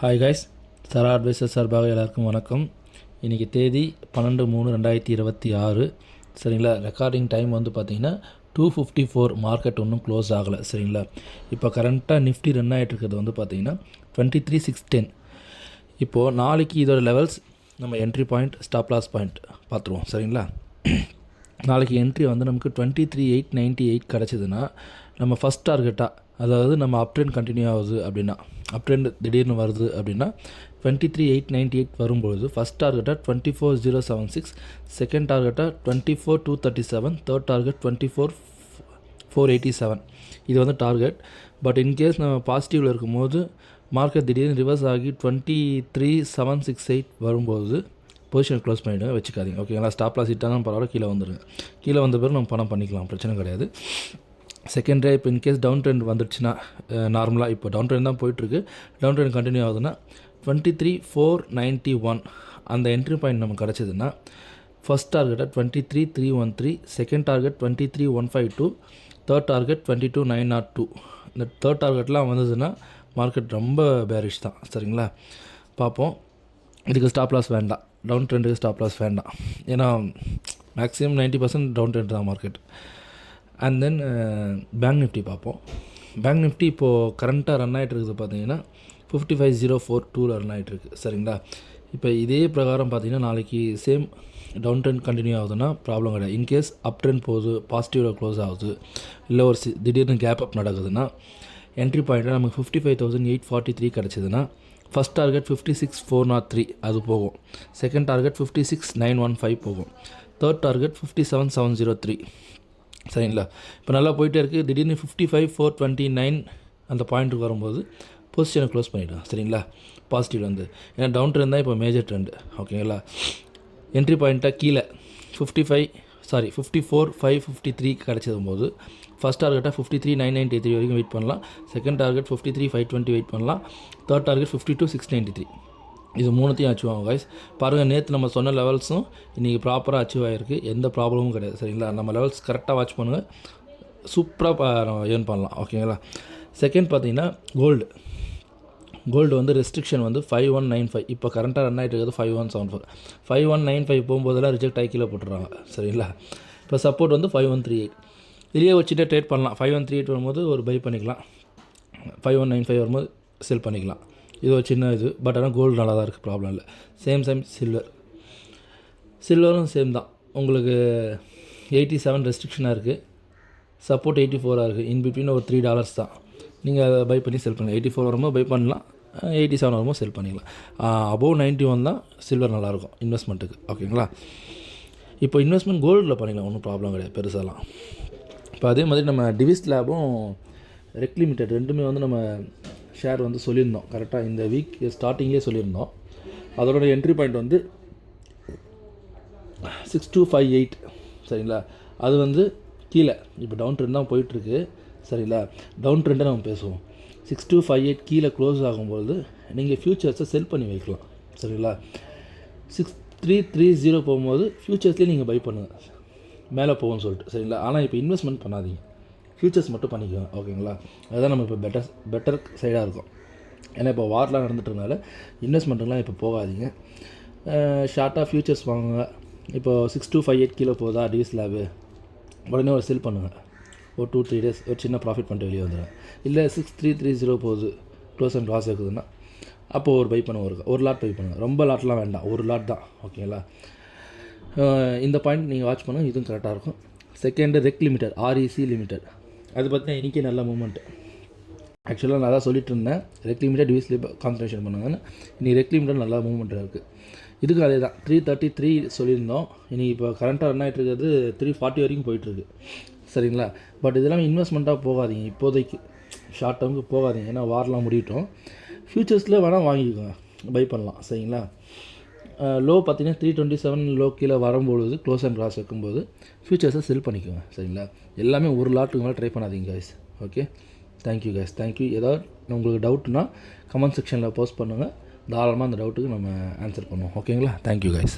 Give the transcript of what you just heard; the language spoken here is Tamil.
ஹாய் கைஸ், சரா அட்வைசர் சார்பாக எல்லாருக்கும் வணக்கம். இன்றைக்கி தேதி 12/3/2026. சரிங்களா? ரெக்கார்டிங் டைம் வந்து பார்த்திங்கன்னா 2:54. மார்க்கெட் ஒன்றும் க்ளோஸ் ஆகலை. சரிங்களா? இப்போ கரண்ட்டாக நிஃப்டி ரன் ஆகிட்டுருக்கிறது வந்து பார்த்திங்கன்னா 23,610. இப்போது நாளைக்கு இதோட லெவல்ஸ் நம்ம entry point, stop loss point பார்த்துருவோம். சரிங்களா? நாளைக்கு என்ட்ரி வந்து நமக்கு 23,898 கிடச்சிதுன்னா நம்ம ஃபஸ்ட் டார்கெட்டாக, அதாவது நம்ம அப் ட்ரெண்ட் கண்டினியூ ஆகுது அப்படின்னா, அப் ட்ரெண்ட் திடீர்னு வருது அப்படின்னா 23,898 வரும்பொழுது ஃபஸ்ட் டார்கெட்டாக 24,076, செகண்ட் டார்கெட்டாக 24,237, தேர்ட் டார்கெட் 24,487. இது வந்து டார்கெட். பட் இன்கேஸ் நம்ம பாசிட்டிவில் இருக்கும்போது மார்க்கெட் திடீர்னு ரிவர்ஸ் ஆகி 23,768 வரும்போது பொசிஷன் க்ளோஸ் பண்ணிவிடுங்க, வச்சுக்காதீங்க. ஓகேங்களா? ஸ்டாப் லாஸ் ஹிட்டாலும் பரவாயில்ல, கீழே வந்துடுங்க. கீழே வந்த பிறகு நம்ம பணம் பண்ணிக்கலாம், பிரச்சனை கிடையாது. செகண்டரே இப்போ இன்கேஸ் டவுன் ட்ரெண்ட் வந்துடுச்சுன்னா, நார்மலாக இப்போ டவுன் ட்ரெண்ட் தான் போயிட்டுருக்கு, டவுன் ட்ரெண்ட் கண்டினியூ ஆகுதுன்னா 23,491 அந்த என்ட்ரி பாயிண்ட் நமக்கு கிடச்சிதுன்னா ஃபஸ்ட் டார்கெட்டாக 23,313, செகண்ட் டார்கெட் 23,152, தேர்ட் டார்கெட் 22,902. இந்த தேர்ட் டார்கெட்லாம் வந்ததுன்னா மார்க்கெட் ரொம்ப பேரிஷ் தான். சரிங்களா? பார்ப்போம். இதுக்கு ஸ்டாப் லாஸ் வேண்டாம், டவுன் ட்ரெண்டுக்கு ஸ்டாப் லாஸ் வேண்டாம். ஏன்னா மேக்ஸிமம் 90% டவுன் ட்ரெண்ட் தான் market. And then bank Nifty பார்ப்போம். பேங்க் நிஃப்டி இப்போது கரண்ட்டாக ரன் ஆகிட்டு இருக்குது பார்த்தீங்கன்னா 55,042 ரன் ஆகிட்டுருக்கு. சரிங்களா? இப்போ இதே பிரகாரம் பார்த்தீங்கன்னா நாளைக்கு சேம் டவுன் ட்ரெண்ட் கண்டினியூ ஆகுதுன்னா ப்ராப்ளம் கிடையாது. இன்கேஸ் அப் ட்ரெண்ட் போகுது, பாசிட்டிவில் க்ளோஸ் ஆகுது, இல்லை ஒரு திடீர்னு கேப் அப் நடக்குதுன்னா என்ட்ரி பாயிண்ட்டாக நமக்கு 55,843 கிடச்சிதுன்னா ஃபஸ்ட் டார்கெட் 56,403 அது போகும், செகண்ட் டார்கெட் 56,915 போகும், தேர்ட் டார்கெட் 57,703. சரிங்களா? இப்போ நல்லா போயிட்டே இருக்குது. திடீர்னு 55,429 அந்த பாயிண்ட்டுக்கு வரும்போது பொசிஷனை க்ளோஸ் பண்ணிவிடும். சரிங்களா? பாசிட்டிவ் வந்து, ஏன்னா டவுன் ட்ரெண்ட் தான் இப்போ மேஜர் ட்ரெண்டு. ஓகேங்களா? என்ட்ரி பாயிண்ட்டாக கீழே 54,553 கிடச்சதும் போது ஃபஸ்ட் டார்கெட்டாக 53,993 வரைக்கும் வெயிட் பண்ணலாம், செகண்ட் டார்கெட் 53,520 வெயிட் பண்ணலாம், தேர்ட் டார்கெட் 52,693. இது மூணுத்தையும் அச்சீவ் ஆகும் கைஸ். பாருங்கள், நேற்று நம்ம சொன்ன லெவல்ஸும் இன்றைக்கி ப்ராப்பராக அச்சீவ் ஆகிருக்கு, எந்த ப்ராப்ளமும் கிடையாது. சரிங்களா? நம்ம லெவல்ஸ் கரெக்டாக வாட்ச் பண்ணுங்கள், சூப்பராக ஏர்ன் பண்ணலாம். ஓகேங்களா? செகண்ட் பார்த்தீங்கன்னா கோல்டு வந்து ரெஸ்ட்ரிக்ஷன் வந்து 5195. இப்போ கரண்ட்டாக ரன் ஆகிட்டு இருக்கிறது 5174. 5195 போகும்போதெல்லாம் ரிஜெக்ட் ஆகி கீழே போட்டுறாங்க. சரிங்களா? இப்போ சப்போர்ட் வந்து 5138. இதுலேயே வச்சுட்டே ட்ரேட் பண்ணலாம். 5138 வரும்போது ஒரு பை பண்ணிக்கலாம், 5195 வரும்போது செல் பண்ணிக்கலாம். இது ஒரு சின்ன இது. பட் ஆனால் கோல்டு நல்லா தான் இருக்குது, ப்ராப்ளம் இல்லை. சேம் சில்வரும் சேம் தான். உங்களுக்கு 87 ரெஸ்ட்ரிக்ஷனாக இருக்குது, சப்போர்ட் 84 இருக்குது. இன்பிட்வீன் ஒரு $3 தான். நீங்கள் அதை பை பண்ணி செல் பண்ணலாம். 84 வரும்போது பை பண்ணலாம், 87 வரும்போது செல் பண்ணிக்கலாம். அபோவ் 91 தான் சில்வர் நல்லாயிருக்கும் இன்வெஸ்ட்மெண்ட்டுக்கு. ஓகேங்களா? இப்போ இன்வெஸ்ட்மெண்ட் கோல்டில் பண்ணிக்கலாம், ஒன்றும் ப்ராப்ளம் கிடையாது பெருசாலாம். இப்போ அதே மாதிரி நம்ம டிவிஸ் லேபும் ரெக் லிமிடெட் ரெண்டுமே வந்து நம்ம ஷேர் வந்து சொல்லியிருந்தோம், கரெக்டாக இந்த வீக் ஸ்டார்டிங்லேயே சொல்லியிருந்தோம். அதோட என்ட்ரி பாயிண்ட் வந்து 6258. சரிங்களா? அது வந்து கீழே இப்போ டவுன் ட்ரெண்ட் தான் போயிட்டுருக்கு. சரிங்களா? டவுன் ட்ரெண்டை நம்ம பேசுவோம். 6258 கீழே க்ளோஸ் ஆகும்போது நீங்கள் ஃப்யூச்சர்ஸை செல் பண்ணி வைக்கலாம். சரிங்களா? 6330 போகும்போது ஃப்யூச்சர்ஸ்லேயே நீங்கள் பை பண்ணுங்கள், மேலே போகும்னு சொல்லிட்டு. சரிங்களா? ஆனால் இப்போ இன்வெஸ்ட்மெண்ட் பண்ணாதீங்க, ஃப்யூச்சர்ஸ் மட்டும் பண்ணிக்கோங்க. ஓகேங்களா? அதுதான் நம்ம இப்போ பெட்டர் சைடாக இருக்கும். ஏன்னா இப்போ வார்லாம் நடந்துட்டுருந்தால இன்வெஸ்ட்மெண்ட்டுலாம் இப்போ போகாதீங்க, ஷார்ட்டாக ஃப்யூச்சர்ஸ் வாங்குங்க. இப்போ 6258 கீழே போதா டிவிஸ் லேபு, உடனே ஒரு செல் பண்ணுங்கள், ஒரு 2-3 days ஒரு சின்ன ப்ராஃபிட் பண்ணிட்டு வெளியே வந்துடுங்க. இல்லை 6330 போகுது, க்ளோஸ் அண்ட் லாஸ் இருக்குதுன்னா அப்போது ஒரு பை பண்ணுங்க, ஒரு லாட் பை பண்ணுங்கள். ரொம்ப லாட்லாம் வேண்டாம், ஒரு லாட் தான். ஓகேங்களா? இந்த பாயிண்ட் நீங்கள் வாட்ச் பண்ணுங்கள், இதுவும் கரெக்டாக இருக்கும். செகண்டு ரெக் லிமிடெட், REC லிமிடெட், அது பார்த்தீங்கன்னா இன்றைக்கி நல்ல மூமெண்ட்டு. ஆக்சுவலாக நான் தான் சொல்லிட்டு இருந்தேன், ரெக் லிமிடெட் டிவிஸ்லேயே கான்சன்ட்ரேஷன் பண்ணுங்கன்னு. இன்றைக்கி ரெக் லிமிடெட் நல்லா மூமெண்ட்டாக இருக்குது. இதுக்கு அதே தான் 333 சொல்லியிருந்தோம். இன்றைக்கி இப்போ கரண்ட்டாக ரன் ஆகிட்டு இருக்கிறது 340 வரைக்கும் போயிட்டுருக்கு. சரிங்களா? பட் இதெல்லாம் இன்வெஸ்ட்மெண்ட்டாக போகாதீங்க, இப்போதைக்கு ஷார்ட் டேர்முக்கு போகாதீங்க. ஏன்னா வாரலாம் முடியட்டும். ஃப்யூச்சர்ஸில் வேணால் வாங்கிக்கோங்க, பை பண்ணலாம். சரிங்களா? லோ பார்த்தீங்கன்னா 327 லோ கீழே வரும்பொழுது க்ளோஸ் அண்ட் லாஸ் வைக்கும்போது ஃப்யூச்சர்ஸை செல் பண்ணிக்கோங்க. சரிங்களா? எல்லாமே ஒரு லாட்டுக்கு மேலே ட்ரை பண்ணாதீங்க guys. Okay, thank you guys, thank you. ஏதாவது உங்களுக்கு டவுட்னா கமெண்ட் செக்ஷனில் போஸ்ட் பண்ணுங்கள், தாராளமாக அந்த டவுட்டுக்கு நம்ம ஆன்சர் பண்ணுவோம். ஓகேங்களா? Thank you guys.